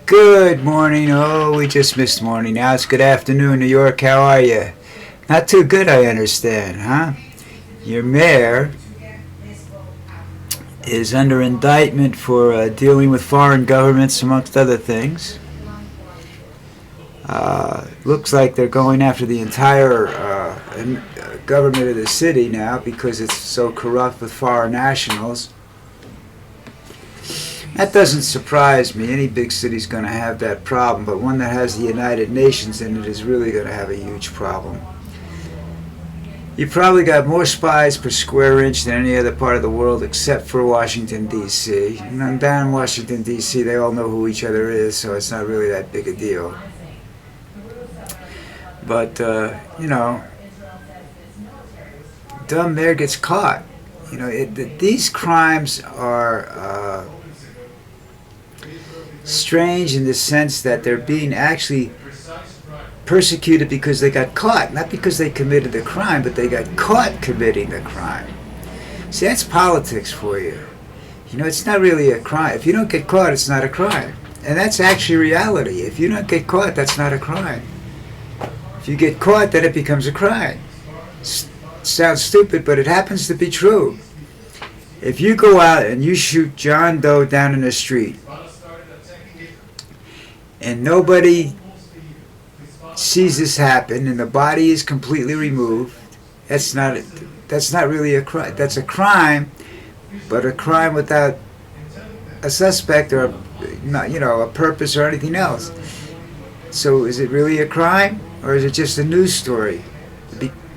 Good morning. Oh, we just missed morning. Now it's good afternoon, New York. How are you? Not too good, I understand, huh? Your mayor is under indictment for dealing with foreign governments, amongst other things. Looks like they're going after the entire government of the city now because it's so corrupt with foreign nationals. That doesn't surprise me. Any big city's going to have that problem, but one that has the United Nations in it is really going to have a huge problem. You probably got more spies per square inch than any other part of the world except for Washington, D.C. And down in Washington, D.C., they all know who each other is, so it's not really that big a deal. But, dumb mayor gets caught. These crimes are strange in the sense that they're being actually persecuted because they got caught, not because they committed the crime, but they got caught committing the crime. See, that's politics for you. It's not really a crime. If you don't get caught, it's not a crime. And that's actually reality. If you don't get caught, that's not a crime. If you get caught, then it becomes a crime. Sounds stupid, but it happens to be true. If you go out and you shoot John Doe down in the street, and nobody sees this happen, and the body is completely removed, that's not really a crime. That's a crime, but a crime without a suspect or a purpose or anything else. So is it really a crime, or is it just a news story?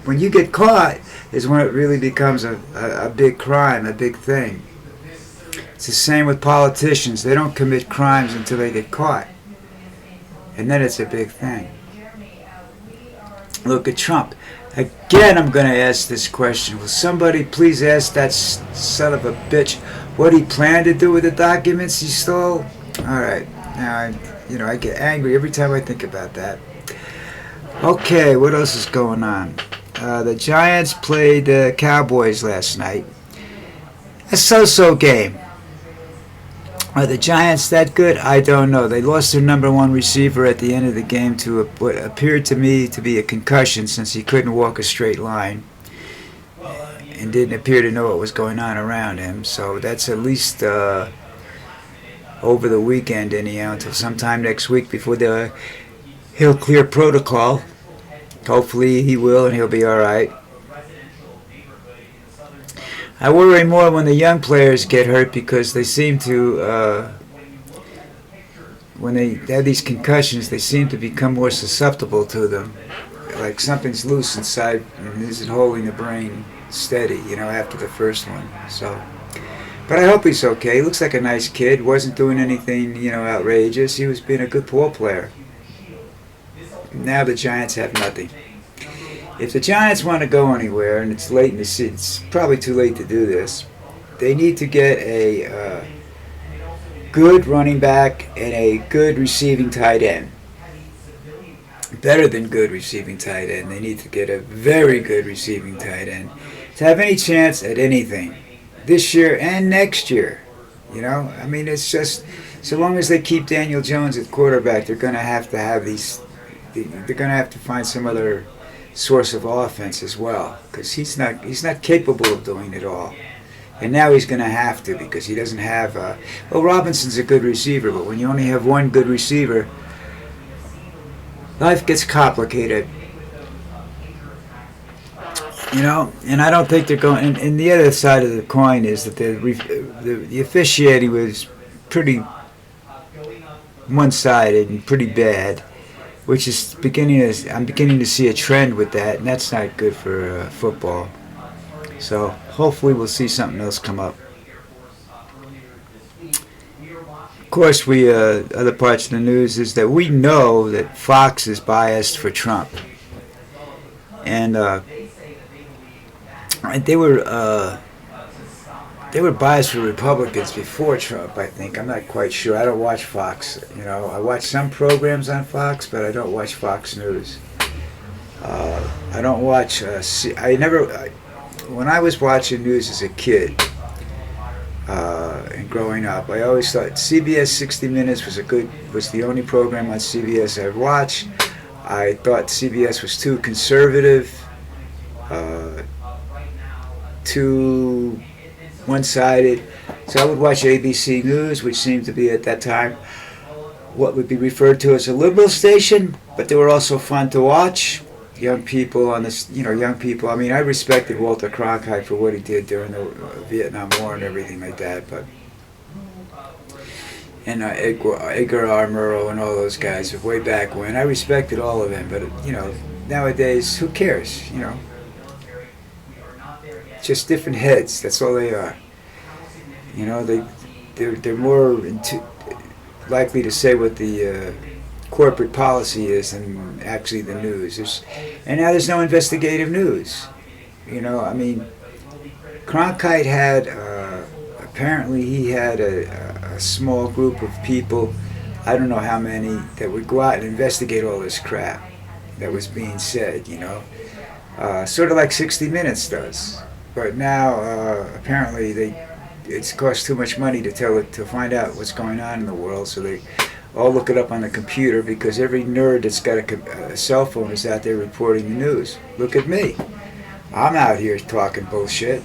When you get caught is when it really becomes a big crime, a big thing. It's the same with politicians. They don't commit crimes until they get caught. And then it's a big thing. Look at Trump. Again, I'm going to ask this question. Will somebody please ask that son of a bitch what he planned to do with the documents he stole? All right. Now, I get angry every time I think about that. Okay, what else is going on? The Giants played the Cowboys last night. A so-so game. Are the Giants that good? I don't know. They lost their number one receiver at the end of the game to what appeared to me to be a concussion, since he couldn't walk a straight line and didn't appear to know what was going on around him. So that's at least over the weekend anyhow, until sometime next week before he'll clear protocol. Hopefully he will, and he'll be all right. I worry more when the young players get hurt, because they seem to, when they have these concussions, they seem to become more susceptible to them. Like something's loose inside and isn't holding the brain steady, after the first one. So, but I hope he's okay. He looks like a nice kid. Wasn't doing anything, outrageous. He was being a good ball player. Now the Giants have nothing. If the Giants want to go anywhere, and it's late in the season, it's probably too late to do this, they need to get a good running back and a good receiving tight end. Better than good receiving tight end. They need to get a very good receiving tight end to have any chance at anything this year and next year. It's just, so long as they keep Daniel Jones at quarterback, they're going to have these. They're going to have to find some other source of offense as well, because he's not capable of doing it all. And now he's going to have to, because he doesn't have Robinson's a good receiver, but when you only have one good receiver, life gets complicated. And I don't think they're going, and the other side of the coin is that the officiating was pretty one-sided and pretty bad, which is I'm beginning to see a trend with that, and that's not good for football. So hopefully we'll see something else come up. Of course, other parts of the news is that we know that Fox is biased for Trump, and they were biased for Republicans before Trump, I think. I'm not quite sure. I don't watch Fox. I watch some programs on Fox, but I don't watch Fox News. I don't watch. When I was watching news as a kid, And growing up, I always thought CBS 60 Minutes was the only program on CBS I'd watch. I thought CBS was too conservative, uh, too one-sided. So I would watch ABC News, which seemed to be at that time what would be referred to as a liberal station, but they were also fun to watch. Young people on this, young people. I mean, I respected Walter Cronkite for what he did during the Vietnam War and everything like that, but and Edgar R. Murrow and all those guys way back when. I respected all of them, but nowadays, who cares? Just different heads. That's all they are. They're more likely to say what the corporate policy is than actually the news. And now there's no investigative news. I mean, Cronkite had apparently he had a small group of people, I don't know how many, that would go out and investigate all this crap that was being said. Sort of like 60 Minutes does. But now apparently it's cost too much money to find out what's going on in the world, so they all look it up on the computer, because every nerd that's got a cell phone is out there reporting the news. Look at me. I'm out here talking bullshit,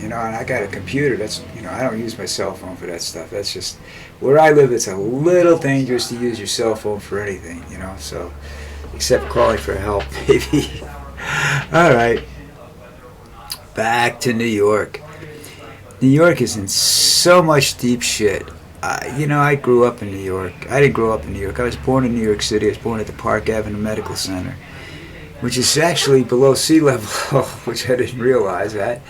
and I got a computer. I don't use my cell phone for that stuff. That's just, where I live, it's a little dangerous to use your cell phone for anything, so, except calling for help, maybe. All right. Back to New York. New York is in so much deep shit. I grew up in New York. I didn't grow up in New York. I was born in New York City. I was born at the Park Avenue Medical Center, which is actually below sea level, which I didn't realize that.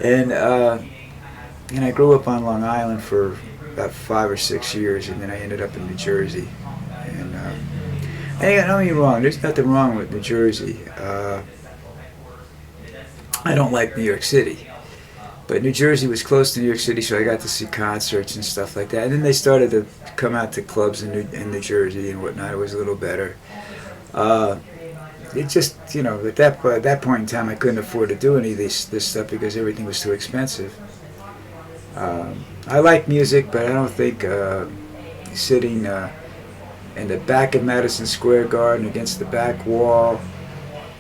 And I grew up on Long Island for about 5 or 6 years, and then I ended up in New Jersey. And don't get me wrong. There's nothing wrong with New Jersey. I don't like New York City. But New Jersey was close to New York City, so I got to see concerts and stuff like that. And then they started to come out to clubs in New Jersey and whatnot. It was a little better. It just, at that point in time, I couldn't afford to do any of this stuff because everything was too expensive. I like music, but I don't think sitting in the back of Madison Square Garden against the back wall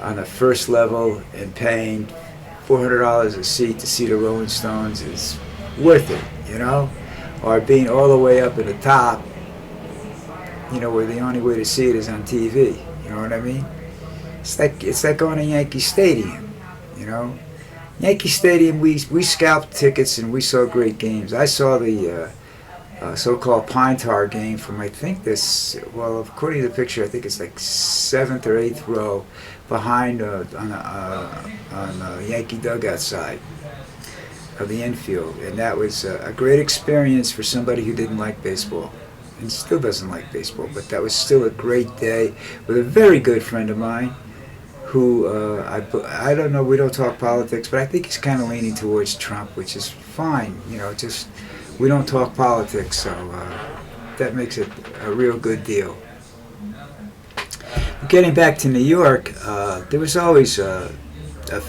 on the first level and paying $400 a seat to see the Rolling Stones is worth it, or being all the way up at the top, where the only way to see it is on TV. You know what I mean? It's like going to Yankee Stadium. Yankee Stadium, we scalped tickets and we saw great games. I saw the so-called Pine Tar game from, I think according to the picture, I think it's like 7th or 8th row behind on the Yankee dugout side of the infield, and that was a great experience for somebody who didn't like baseball and still doesn't like baseball. But that was still a great day with a very good friend of mine who I don't know, we don't talk politics, but I think he's kind of leaning towards Trump, which is fine. Just we don't talk politics, so that makes it a real good deal. Getting back to New York, there was always a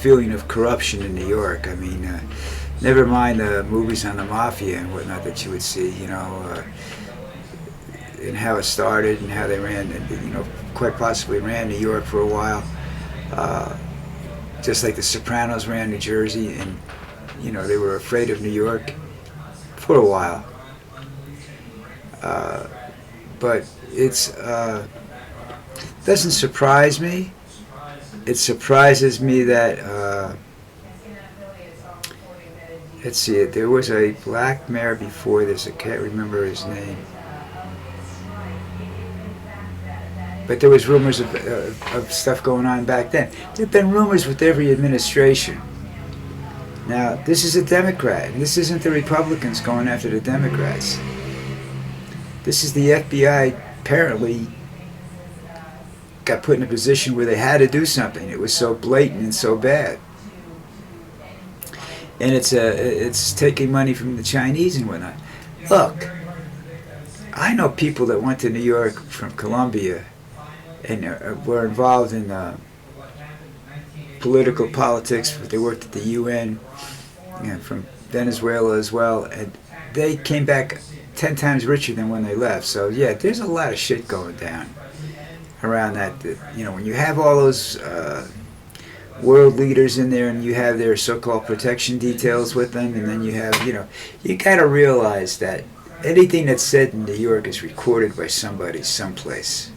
feeling of corruption in New York. I mean, never mind the movies on the mafia and whatnot that you would see, and how it started and how they ran, quite possibly ran New York for a while. Just like the Sopranos ran New Jersey, and, they were afraid of New York for a while. But it's doesn't surprise me. It surprises me that let's see, there was a black mayor before this. I can't remember his name, but there was rumors of stuff going on back then. There have been rumors with every administration. Now, this is a Democrat, and this isn't the Republicans going after the Democrats. This is the FBI apparently got put in a position where they had to do something. It was so blatant and so bad. And it's taking money from the Chinese and whatnot. Look, I know people that went to New York from Columbia and were involved in political politics. They worked at the UN, from Venezuela as well, and they came back 10 times richer than when they left. So yeah, there's a lot of shit going down around that. When you have all those world leaders in there and you have their so-called protection details with them, and then you have, you got to realize that anything that's said in New York is recorded by somebody someplace.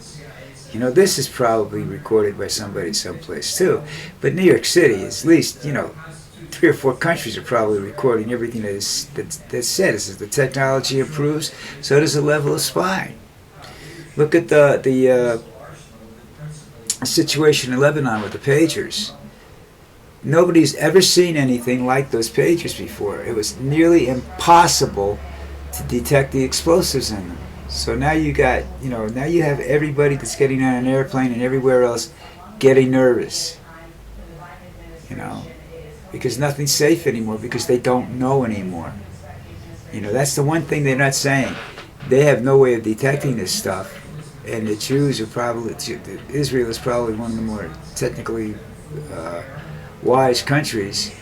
This is probably recorded by somebody someplace too. But New York City, at least, 3 or 4 countries are probably recording everything that's said. As the technology improves, so does the level of spying. Look at the situation in Lebanon with the pagers. Nobody's ever seen anything like those pagers before. It was nearly impossible to detect the explosives in them. So now you got, now you have everybody that's getting on an airplane and everywhere else getting nervous. Because nothing's safe anymore, because they don't know anymore. That's the one thing they're not saying. They have no way of detecting this stuff. And the Jews are probably, Israel is probably one of the more technically wise countries.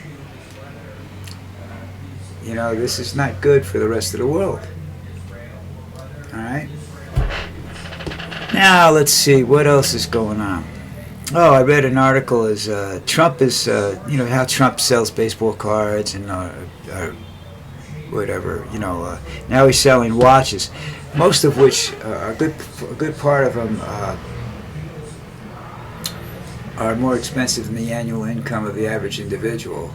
This is not good for the rest of the world. All right. Now let's see what else is going on. Oh, I read an article as Trump is, how Trump sells baseball cards and whatever. Now he's selling watches, most of which a good part of them are more expensive than the annual income of the average individual.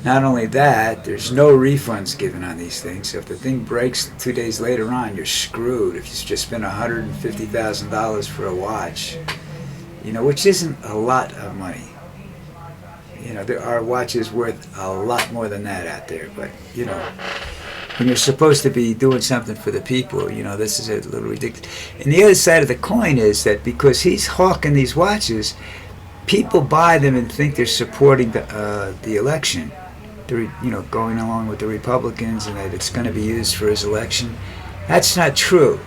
Not only that, there's no refunds given on these things. So if the thing breaks 2 days later on, you're screwed. If you just spend $150,000 for a watch, which isn't a lot of money. There are watches worth a lot more than that out there. But, when you're supposed to be doing something for the people, this is a little ridiculous. And the other side of the coin is that because he's hawking these watches, people buy them and think they're supporting the election. They're, going along with the Republicans and that it's going to be used for his election. That's not true.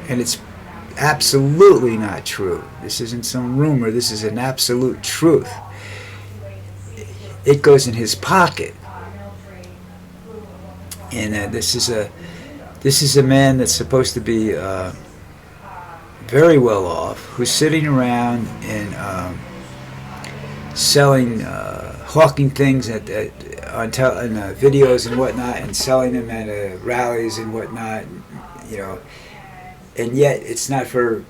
And it's absolutely not true. This isn't some rumor. This is an absolute truth. It goes in his pocket. And this is a man that's supposed to be very well off, who's sitting around and selling, hawking things on videos and whatnot, and selling them at rallies and whatnot, and yet it's not for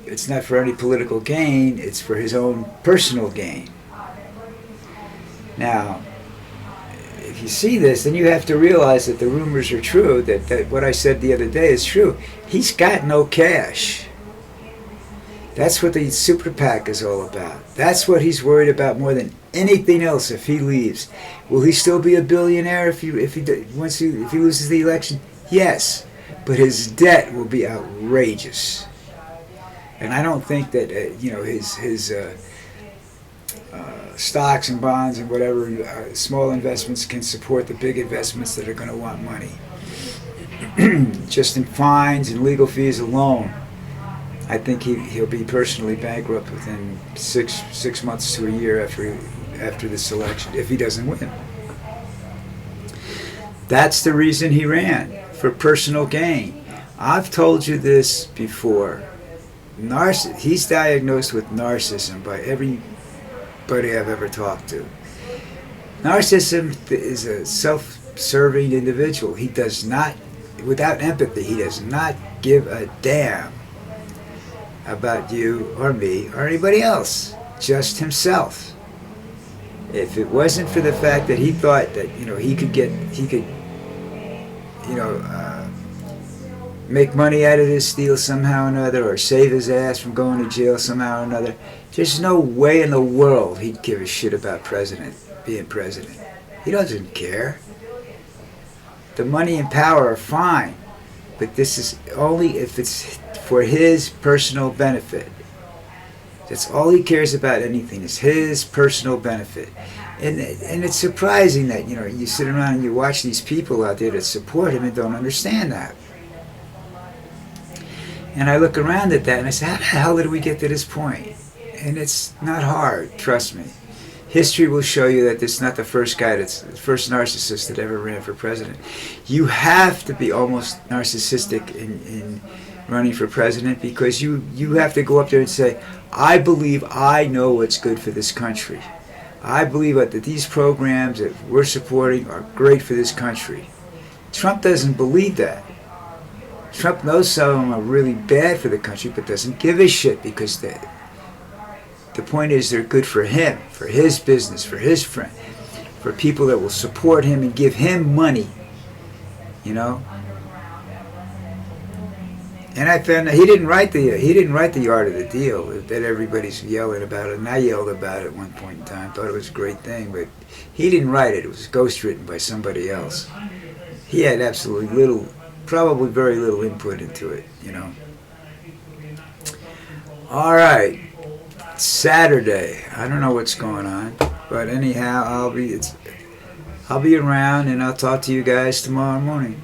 any political gain. It's for his own personal gain. Now, if you see this, then you have to realize that the rumors are true, that what I said the other day is true. He's got no cash. That's what the super PAC is all about. That's what he's worried about more than anything else. If he leaves, will he still be a billionaire if he loses the election? Yes, but his debt will be outrageous. And I don't think that his stocks and bonds and whatever small investments can support the big investments that are going to want money. Just in fines and legal fees alone, I think he'll be personally bankrupt within six months to a year after this election, if he doesn't win. That's the reason he ran, for personal gain. I've told you this before. He's diagnosed with narcissism by everybody I've ever talked to. Narcissism is a self-serving individual. He does not, without empathy, he does not give a damn about you or me or anybody else, just himself. If it wasn't for the fact that he thought that he could make money out of this deal somehow or another, or save his ass from going to jail somehow or another, there's no way in the world he'd give a shit about being president. He doesn't care. The money and power are fine, but this is only if it's for his personal benefit. That's all he cares about. Anything is his personal benefit. And it's surprising that you sit around and you watch these people out there that support him and don't understand that. And I look around at that and I say, how the hell did we get to this point? And it's not hard, trust me. History will show you that this is not the first guy, that's the first narcissist that ever ran for president. You have to be almost narcissistic in running for president, because you have to go up there and say, I believe I know what's good for this country. I believe that these programs that we're supporting are great for this country. Trump doesn't believe that. Trump knows some of them are really bad for the country, but doesn't give a shit, because the point is they're good for him, for his business, for his friend, for people that will support him and give him money, you know. And I found that he didn't write the art of the deal that everybody's yelling about it. And I yelled about it at one point in time. Thought it was a great thing, but he didn't write it. It was ghostwritten by somebody else. He had absolutely little, probably very little input into it, you know. All right, it's Saturday. I don't know what's going on, but anyhow, I'll be around, and I'll talk to you guys tomorrow morning.